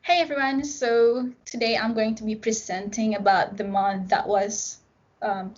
Hey everyone, so today I'm going to be presenting about the month that was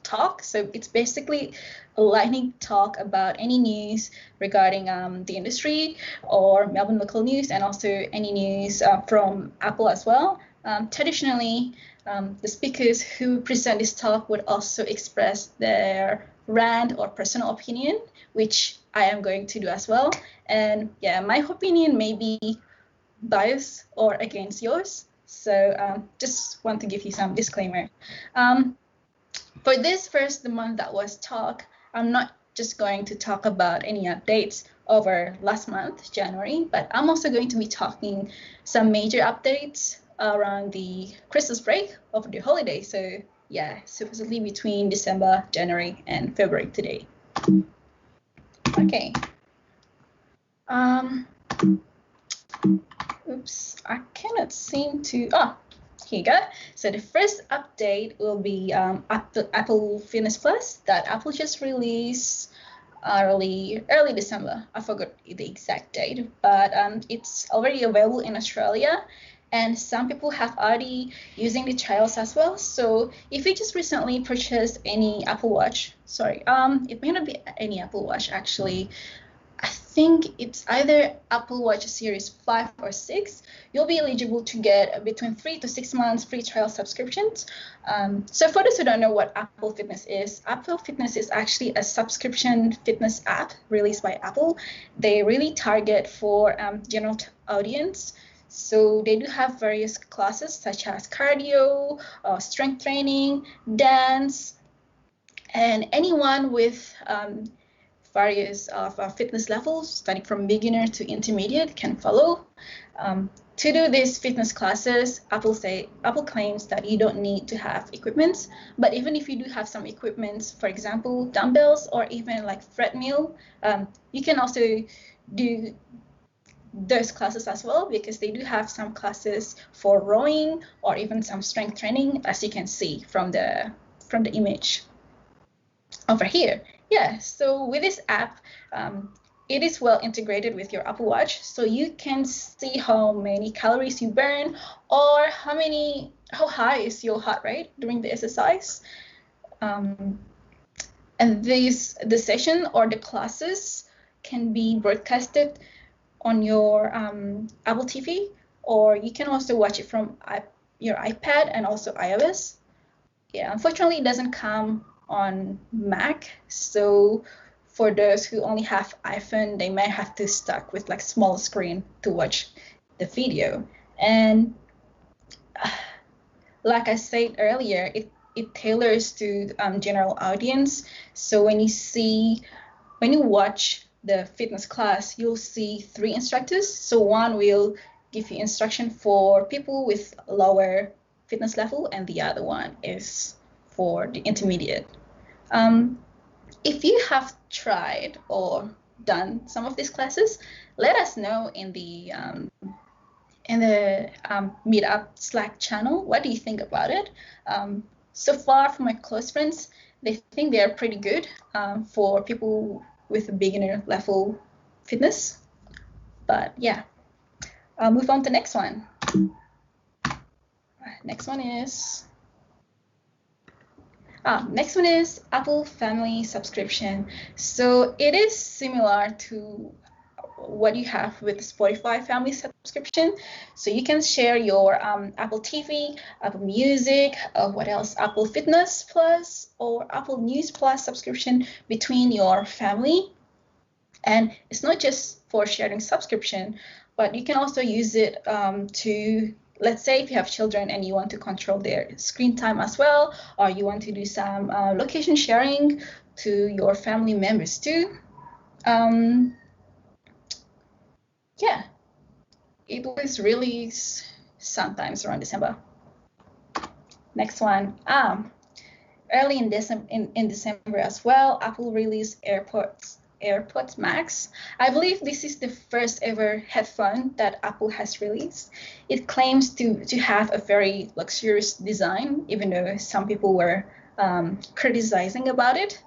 talk. So it's basically a lightning talk about any news regarding the industry or Melbourne local news, and also any news from Apple as well. Traditionally, the speakers who present this talk would also express their rant or personal opinion, which I am going to do as well. And yeah, my opinion may be bias or against yours. So just want to give you some disclaimer. Um, for this the month that was talk, I'm not just going to talk about any updates over last month, January, but I'm also going to be talking some major updates around the Christmas break over the holiday. So yeah, supposedly between December, January, and February today. Okay. Oops, I cannot seem to, here you go. So the first update will be Apple Fitness Plus that Apple just released early December. I forgot the exact date, but it's already available in Australia, and some people have already using the trials as well. So if you just recently purchased any Apple Watch, it may not be any Apple Watch actually. I think it's either Apple Watch Series 5 or 6, you'll be eligible to get between 3 to 6 months free trial subscriptions. So for those who don't know what Apple Fitness is actually a subscription fitness app released by Apple. They really target for general audience. So they do have various classes such as cardio, strength training, dance, and anyone with various fitness levels, starting from beginner to intermediate, can follow. To do these fitness classes, Apple claims that you don't need to have equipment, but even if you do have some equipment, for example, dumbbells or even like treadmill, you can also do those classes as well, because they do have some classes for rowing or even some strength training, as you can see from the image over here. Yeah, so with this app, it is well integrated with your Apple Watch, so you can see how many calories you burn or how high is your heart rate during the exercise. And the session or the classes can be broadcasted on your Apple TV, or you can also watch it from your iPad and also iOS. Yeah, unfortunately, it doesn't come on Mac, so for those who only have iPhone, they may have to stuck with like small screen to watch the video. And like I said earlier, it tailors to general audience. So when you watch the fitness class, you'll see 3 instructors. So one will give you instruction for people with lower fitness level, and the other one is for the intermediate. If you have tried or done some of these classes, let us know in the meetup Slack channel. What do you think about it? So far from my close friends, they think they are pretty good for people with a beginner level fitness. But yeah, I'll move on to the next one. Next one is Apple Family subscription. So it is similar to what you have with the Spotify Family subscription. So you can share your Apple TV, Apple Music, what else? Apple Fitness Plus or Apple News Plus subscription between your family. And it's not just for sharing subscription, but you can also use it to, let's say if you have children and you want to control their screen time as well, or you want to do some location sharing to your family members too. Yeah, it was released sometimes around December. Next one, early in December as well, Apple released AirPods Max. I believe this is the first ever headphone that Apple has released. It claims to have a very luxurious design, even though some people were criticizing about it.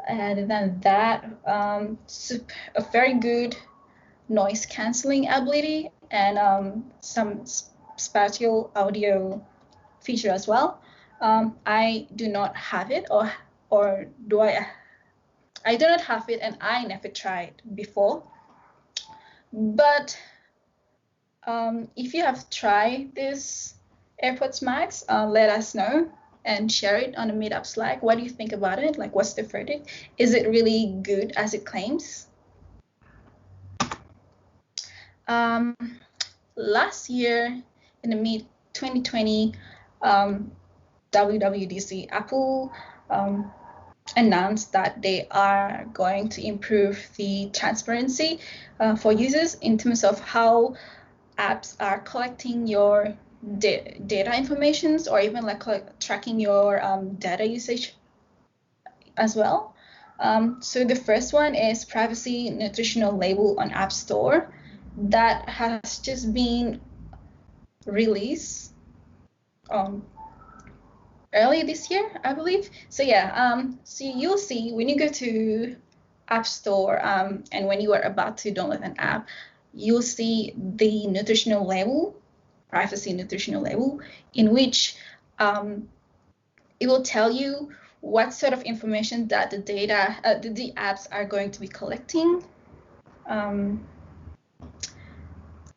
Other than that, a very good noise cancelling ability and some spatial audio feature as well. I do not have it, or do I do not have it, and I never tried before. But if you have tried this AirPods Max, let us know and share it on the meetup Slack. What do you think about it? Like, what's the verdict? Is it really good as it claims? Last year in the mid 2020 WWDC, Apple announced that they are going to improve the transparency for users in terms of how apps are collecting your data informations, or even like tracking your data usage as well. So the first one is privacy nutritional label on App Store that has just been released early this year, I believe. So yeah, so you'll see when you go to App Store and when you are about to download an app, you'll see the nutritional label, privacy nutritional label, in which it will tell you what sort of information that the data, the apps are going to be collecting.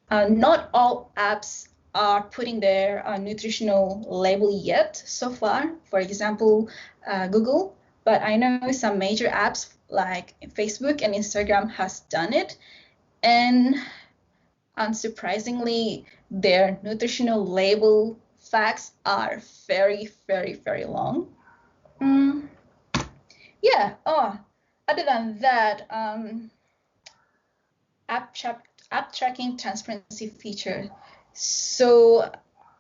Not all apps are putting their nutritional label yet so far. For example, Google, but I know some major apps like Facebook and Instagram has done it. And unsurprisingly, their nutritional label facts are very, very, very long. Yeah, other than that, app tracking transparency feature. So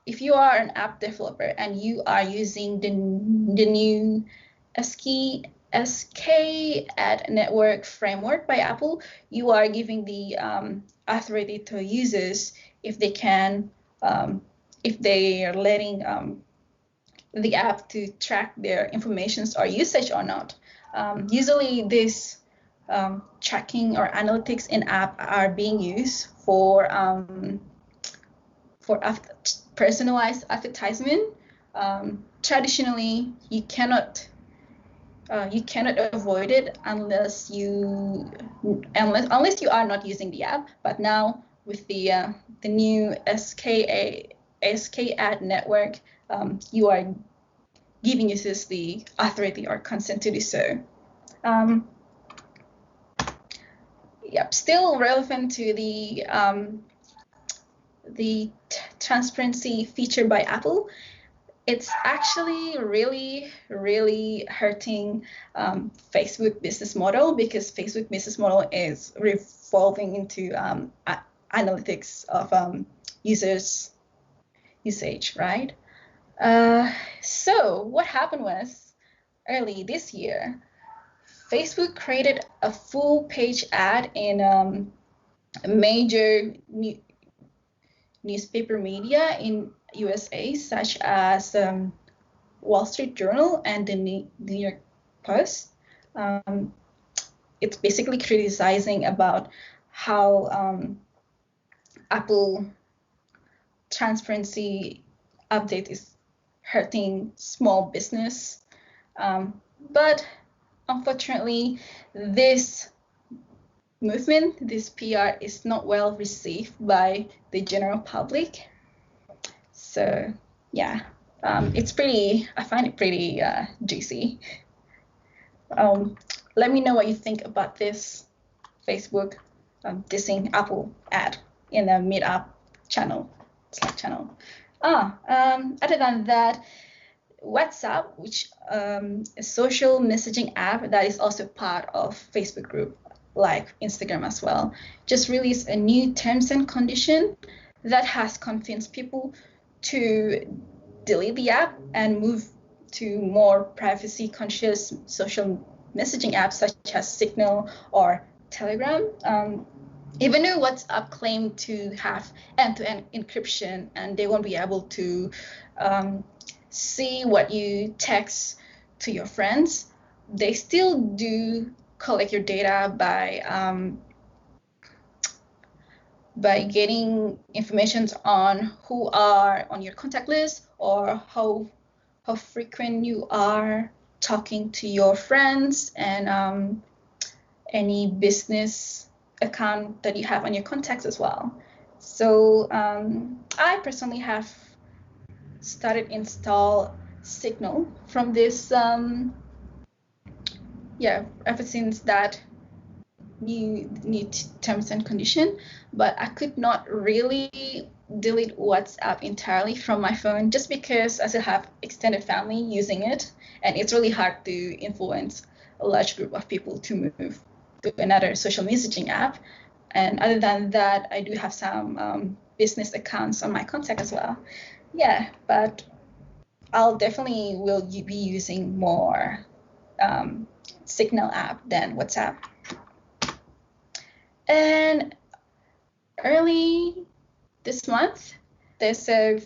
if you are an app developer and you are using the new SK ad network framework by Apple, you are giving the authority to users if they can, if they are letting the app to track their informations or usage or not. Usually this tracking or analytics in app are being used for personalized advertisement. Traditionally, you cannot avoid it unless you are not using the app. But now with the new SK ad network, you are giving users the authority or consent to do so. Yep, still relevant to the transparency feature by Apple. It's actually really, really hurting Facebook business model, because Facebook business model is revolving into analytics of users' usage, right? So what happened was, early this year, Facebook created a full page ad in a major newspaper media in USA, such as Wall Street Journal and the New York Post. It's basically criticizing about how Apple transparency update is hurting small business. But unfortunately, this movement, this PR, is not well received by the general public. So yeah, I find it pretty juicy. Let me know what you think about this Facebook dissing Apple ad in the meetup channel, Slack channel. Other than that, WhatsApp, which a social messaging app that is also part of Facebook group, like Instagram as well, just released a new terms and condition that has convinced people to delete the app and move to more privacy conscious social messaging apps such as Signal or Telegram. Even though WhatsApp claimed to have end-to-end encryption and they won't be able to see what you text to your friends, they still do collect your data by by getting information on who are on your contact list, or how frequent you are talking to your friends, and any business account that you have on your contacts as well. So I personally have started install Signal from this ever since that new terms and condition, but I could not really delete WhatsApp entirely from my phone, just because I still have extended family using it, and it's really hard to influence a large group of people to move to another social messaging app. And other than that, I do have some business accounts on my contact as well. Yeah, but I'll definitely will be using more Signal app than WhatsApp. And early this month, there's a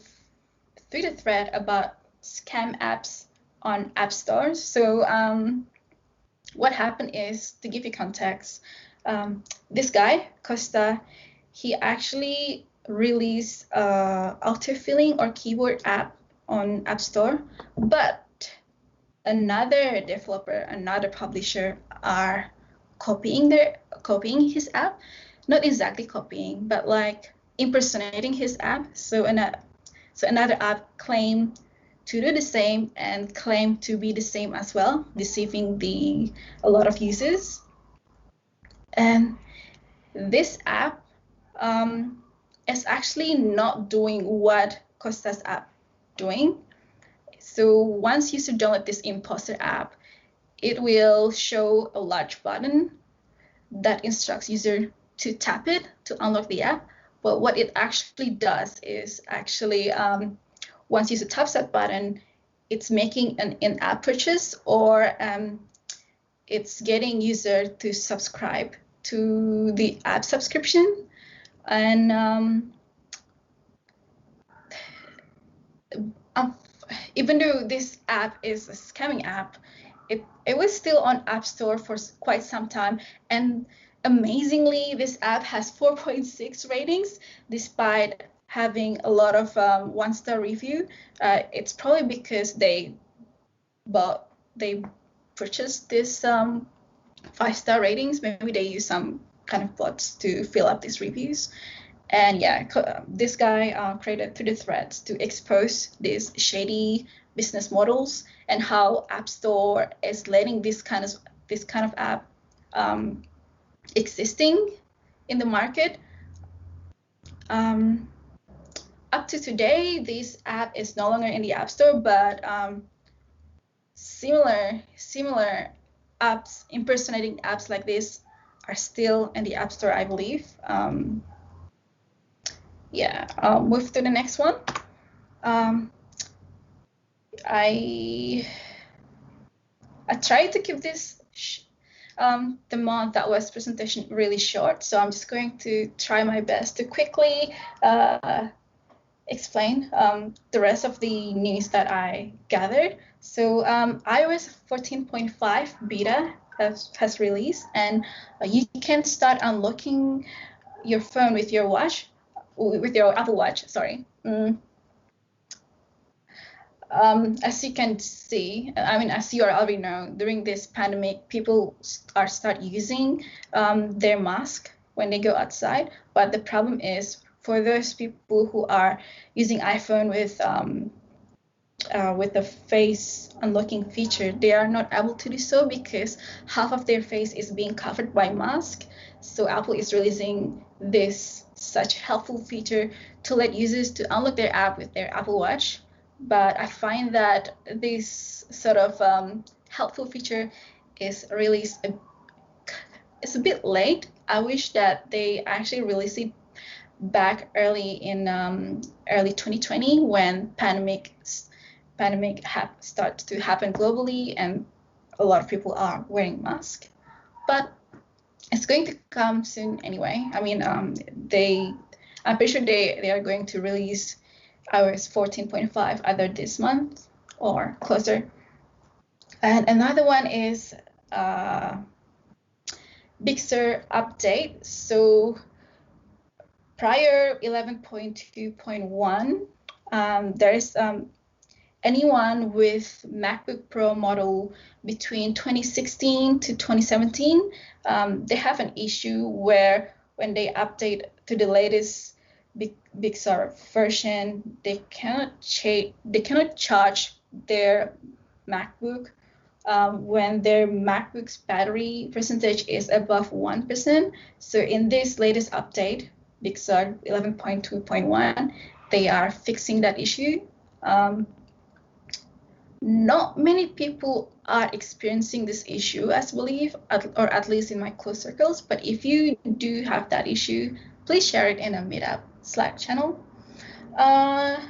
Twitter thread about scam apps on app stores. So what happened is, to give you context, this guy, Costa, he actually released autofilling or keyboard app on App Store, but another developer, another publisher are copying his app, not exactly copying, but like impersonating his app. So another app claimed to do the same and claim to be the same as well, deceiving a lot of users. And this app is actually not doing what Costa's app doing. So once you download this imposter app, it will show a large button that instructs user to tap it to unlock the app. But what it actually does is actually once user taps that button, it's making an in-app purchase, or it's getting user to subscribe to the app subscription. And even though this app is a scamming app, it was still on App Store for quite some time. And amazingly, this app has 4.6 ratings, despite having a lot of one-star review. It's probably because they purchased this 5-star ratings. Maybe they use some kind of bots to fill up these reviews. And yeah, this guy created Twitter threads to expose these shady business models and how App Store is letting this kind of app existing in the market. Up to today, this app is no longer in the App Store, but similar apps, impersonating apps like this, are still in the App Store, I believe. I'll move to the next one. I tried to keep this the month that was presentation really short, so I'm just going to try my best to quickly explain the rest of the news that I gathered. So iOS 14.5 beta has released, and you can start unlocking your phone with your Apple Watch. Sorry. As you can see, as you already know, during this pandemic, people start using their mask when they go outside. But the problem is, for those people who are using iPhone with the face unlocking feature, they are not able to do so because half of their face is being covered by mask. So Apple is releasing this such helpful feature to let users to unlock their app with their Apple Watch. But I find that this sort of helpful feature is released. It's a bit late. I wish that they actually released it back early 2020, when pandemic starts to happen globally and a lot of people are wearing masks. But it's going to come soon anyway. I'm pretty sure they are going to release iOS 14.5 either this month or closer. And another one is Big Sur update. So prior 11.2.1, there is anyone with MacBook Pro model between 2016 to 2017, they have an issue where when they update to the latest Big Sur version, they cannot charge their MacBook when their MacBook's battery percentage is above 1%. So in this latest update, Big Sur 11.2.1, they are fixing that issue. Not many people are experiencing this issue, as I believe, or at least in my close circles. But if you do have that issue, please share it in a meetup Slack channel. A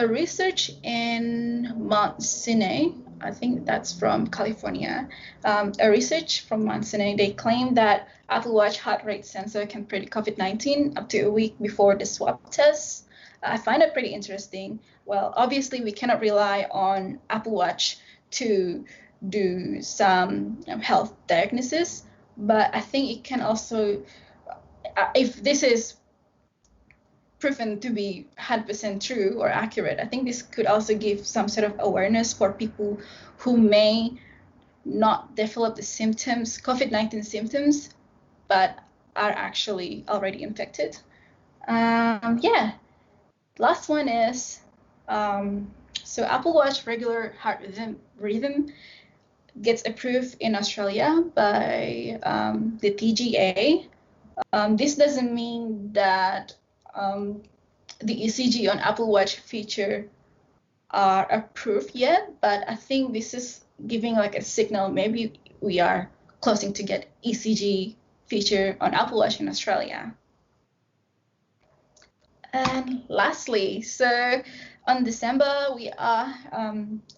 research in Mount Sinai, I think that's from California. A research from Mount Sinai, they claim that Apple Watch heart rate sensor can predict COVID-19 up to a week before the swab test. I find it pretty interesting. Well, obviously we cannot rely on Apple Watch to do some health diagnosis, but I think it can also, if this is proven to be 100% true or accurate, I think this could also give some sort of awareness for people who may not develop the symptoms, COVID-19 symptoms, but are actually already infected. Yeah. Last one is, so Apple Watch regular heart rhythm gets approved in Australia by the TGA. This doesn't mean that the ECG on Apple Watch feature are approved yet, but I think this is giving like a signal. Maybe we are closing to get ECG feature on Apple Watch in Australia. And lastly, so on December, we are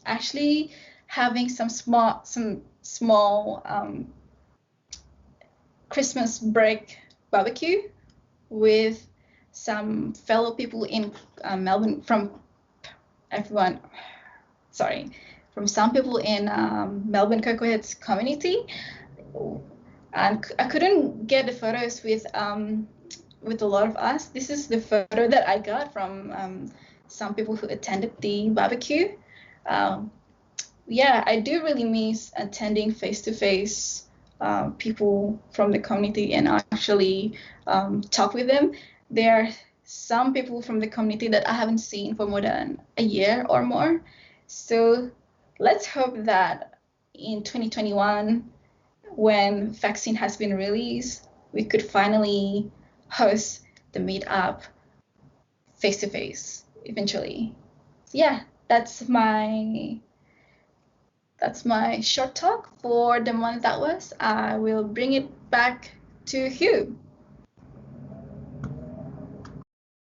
actually having some small Christmas break barbecue with some fellow people in Melbourne, from some people in Melbourne Cocoheads community. And I couldn't get the photos with a lot of us. This is the photo that I got from some people who attended the barbecue. Yeah, I do really miss attending face-to-face people from the community and actually talk with them. There are some people from the community that I haven't seen for more than a year or more. So let's hope that in 2021, when vaccine has been released, we could finally host the meetup face-to-face eventually. So yeah, that's my short talk for the month that was. I will bring it back to Hugh.